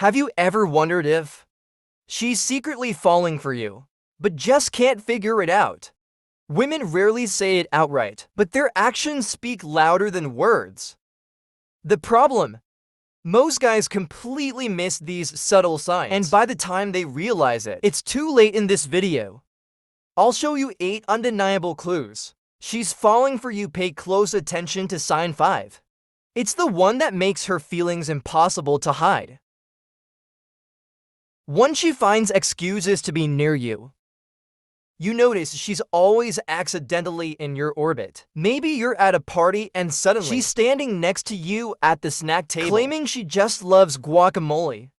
Have you ever wondered if she's secretly falling for you, but just can't figure it out? Women rarely say it outright, but their actions speak louder than words. The problem: most guys completely miss these subtle signs, and by the time they realize it, it's too late. In this video, I'll show you 8 undeniable clues she's falling for you. Pay close attention to sign 5. It's the one that makes her feelings impossible to hide. 1. She finds excuses to be near you. You notice she's always accidentally in your orbit. Maybe you're at a party and suddenly she's standing next to you at the snack table, claiming she just loves guacamole.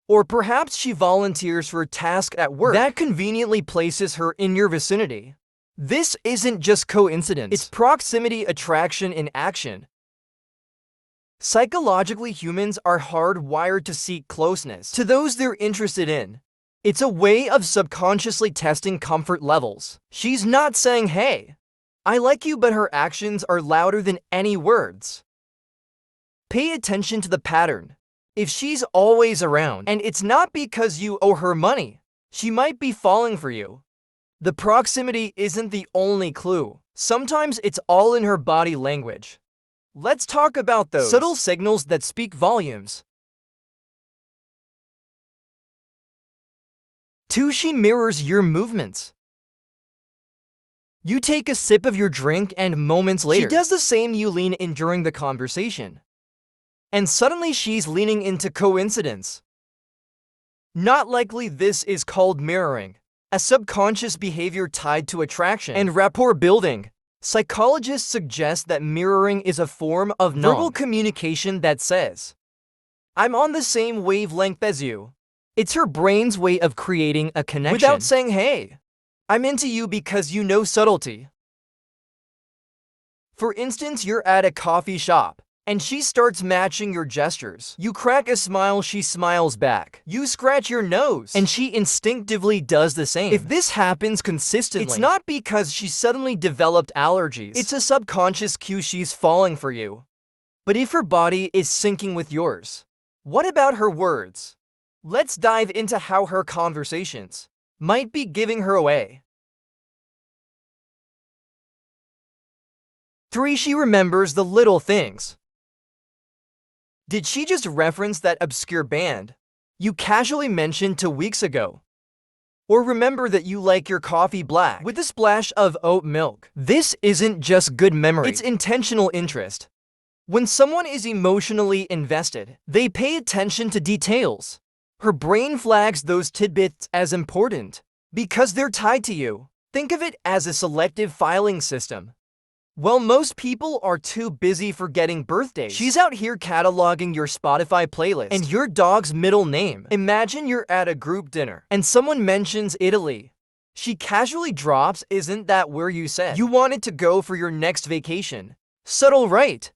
Or perhaps she volunteers for a task at work that conveniently places her in your vicinity. This isn't just coincidence, it's proximity attraction in action. Psychologically, humans are hardwired to seek closeness to those they're interested in. It's a way of subconsciously testing comfort levels. She's not saying, "Hey, I like you," but her actions are louder than any words. Pay attention to the pattern. If she's always around, and it's not because you owe her money, she might be falling for you. The proximity isn't the only clue. Sometimes it's all in her body language. Let's talk about those subtle signals that speak volumes. 2. She mirrors your movements. You take a sip of your drink and moments later, she does the same. You lean in during the conversation, and suddenly she's leaning into coincidence. Not likely. This is called mirroring, a subconscious behavior tied to attraction and rapport building. Psychologists suggest that mirroring is a form of verbal communication that says, "I'm on the same wavelength as you." It's her brain's way of creating a connection without saying, "Hey, I'm into you," because you know subtlety. For instance, you're at a coffee shop, and she starts matching your gestures. You crack a smile, she smiles back. You scratch your nose, and she instinctively does the same. If this happens consistently, it's not because she suddenly developed allergies. It's a subconscious cue she's falling for you. But if her body is syncing with yours, what about her words? Let's dive into how her conversations might be giving her away. 3. She remembers the little things. Did she just reference that obscure band you casually mentioned 2 weeks ago? Or remember that you like your coffee black with a splash of oat milk? This isn't just good memory, it's intentional interest. When someone is emotionally invested, they pay attention to details. Her brain flags those tidbits as important because they're tied to you. Think of it as a selective filing system. Well, most people are too busy forgetting birthdays. She's out here cataloging your Spotify playlist and your dog's middle name. Imagine you're at a group dinner and someone mentions Italy. She casually drops, "Isn't that where you said you wanted to go for your next vacation?" Subtle, right?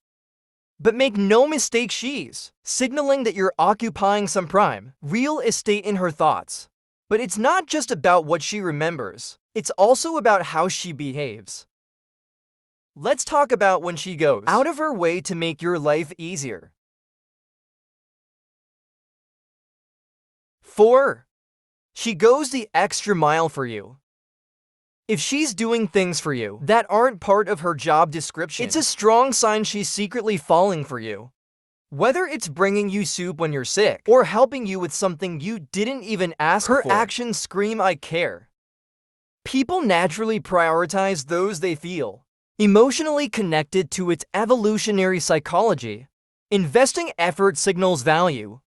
But make no mistake, she's signaling that you're occupying some prime real estate in her thoughts. But it's not just about what she remembers, it's also about how she behaves. Let's talk about when she goes out of her way to make your life easier. 4. She goes the extra mile for you. If she's doing things for you that aren't part of her job description, it's a strong sign she's secretly falling for you. Whether it's bringing you soup when you're sick or helping you with something you didn't even ask for, her actions scream, "I care." People naturally prioritize those they feel emotionally connected to. Its evolutionary psychology. Investing effort signals value.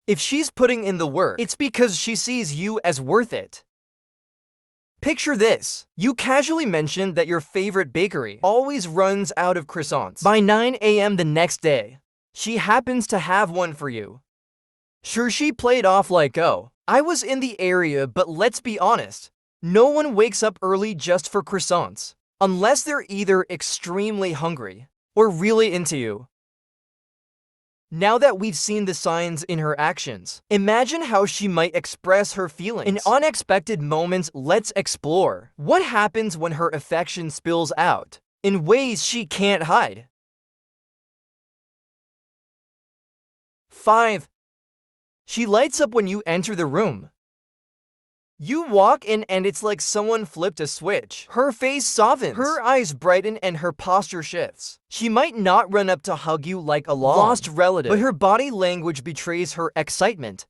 If she's putting in the work, it's because she sees you as worth it. Picture this. You casually mentioned that your favorite bakery always runs out of croissants by 9 a.m. the next day. She happens to have one for you. Sure, she played off like, "Oh, I was in the area," but let's be honest, no one wakes up early just for croissants, unless they're either extremely hungry or really into you. Now that we've seen the signs in her actions, imagine how she might express her feelings in unexpected moments. Let's explore what happens when her affection spills out in ways she can't hide. 5. She lights up when you enter the room. You walk in and it's like someone flipped a switch. Her face softens, her eyes brighten, and her posture shifts. She might not run up to hug you like a lost relative, but her body language betrays her excitement.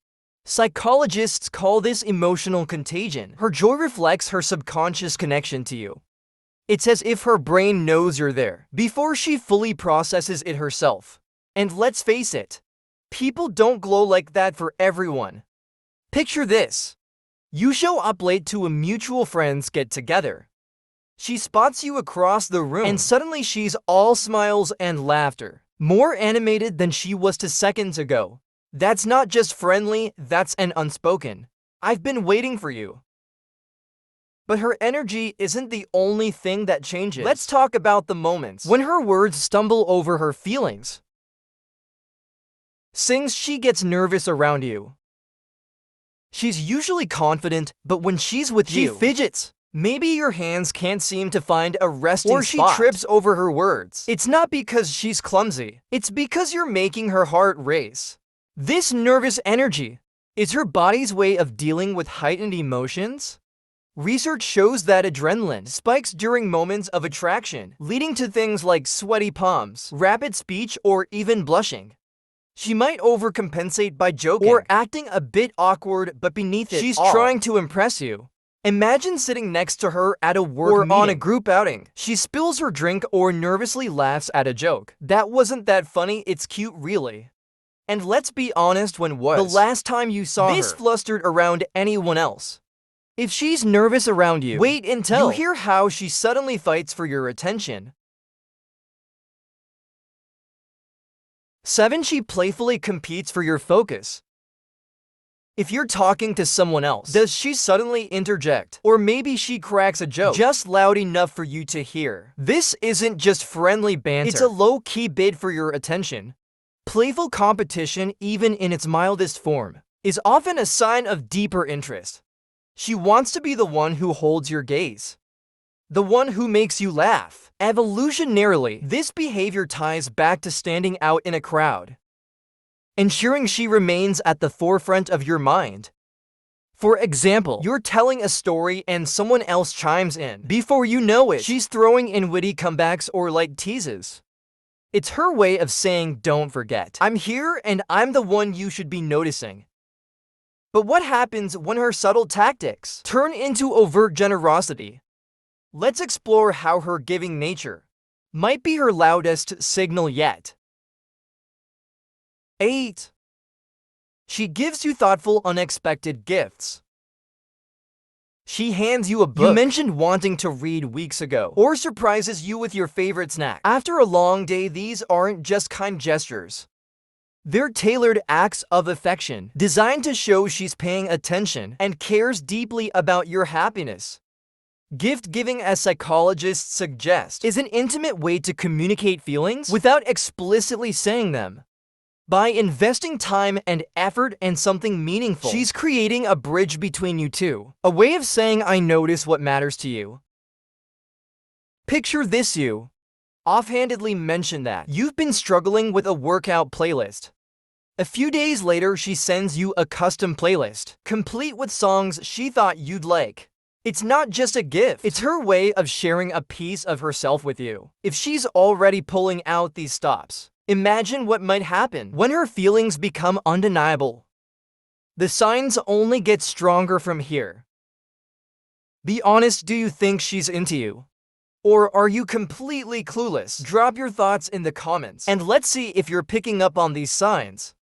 Psychologists call this emotional contagion. Her joy reflects her subconscious connection to you. It's as if her brain knows you're there before she fully processes it herself. And let's face it, people don't glow like that for everyone. Picture this. You show up late to a mutual friend's get-together. She spots you across the room, and suddenly she's all smiles and laughter, more animated than she was 2 seconds ago. That's not just friendly, that's an unspoken, "I've been waiting for you." But her energy isn't the only thing that changes. Let's talk about the moments when her words stumble over her feelings. Since she gets nervous around you. She's usually confident, but when she's with you, she fidgets. Maybe your hands can't seem to find a resting spot. Or she trips over her words. It's not because she's clumsy. It's because you're making her heart race. This nervous energy is her body's way of dealing with heightened emotions. Research shows that adrenaline spikes during moments of attraction, leading to things like sweaty palms, rapid speech, or even blushing. She might overcompensate by joking or acting a bit awkward, but beneath it she's trying to impress you. Imagine sitting next to her at a work meeting or on a group outing. She spills her drink or nervously laughs at a joke. That wasn't that funny, it's cute really. And let's be honest, when was the last time you saw this flustered around anyone else? If she's nervous around you, wait until you hear how she suddenly fights for your attention. 7. She playfully competes for your focus. If you're talking to someone else, does she suddenly interject? Or maybe she cracks a joke just loud enough for you to hear. This isn't just friendly banter. It's a low-key bid for your attention. Playful competition, even in its mildest form, is often a sign of deeper interest. She wants to be the one who holds your gaze, the one who makes you laugh. Evolutionarily, this behavior ties back to standing out in a crowd, ensuring she remains at the forefront of your mind. For example, you're telling a story and someone else chimes in. Before you know it, she's throwing in witty comebacks or light teases. It's her way of saying, "Don't forget, I'm here and I'm the one you should be noticing." But what happens when her subtle tactics turn into overt generosity? Let's explore how her giving nature might be her loudest signal yet. 8. She gives you thoughtful, unexpected gifts. She hands you a book you mentioned wanting to read weeks ago, or surprises you with your favorite snack. After a long day, these aren't just kind gestures. They're tailored acts of affection, designed to show she's paying attention and cares deeply about your happiness. Gift-giving, as psychologists suggest, is an intimate way to communicate feelings without explicitly saying them. By investing time and effort in something meaningful, she's creating a bridge between you two, a way of saying, "I notice what matters to you." Picture this: you offhandedly mention that you've been struggling with a workout playlist. A few days later, she sends you a custom playlist, complete with songs she thought you'd like. It's not just a gift, it's her way of sharing a piece of herself with you. If she's already pulling out these stops, imagine what might happen when her feelings become undeniable. The signs only get stronger from here. Be honest, do you think she's into you? Or are you completely clueless? Drop your thoughts in the comments, and let's see if you're picking up on these signs.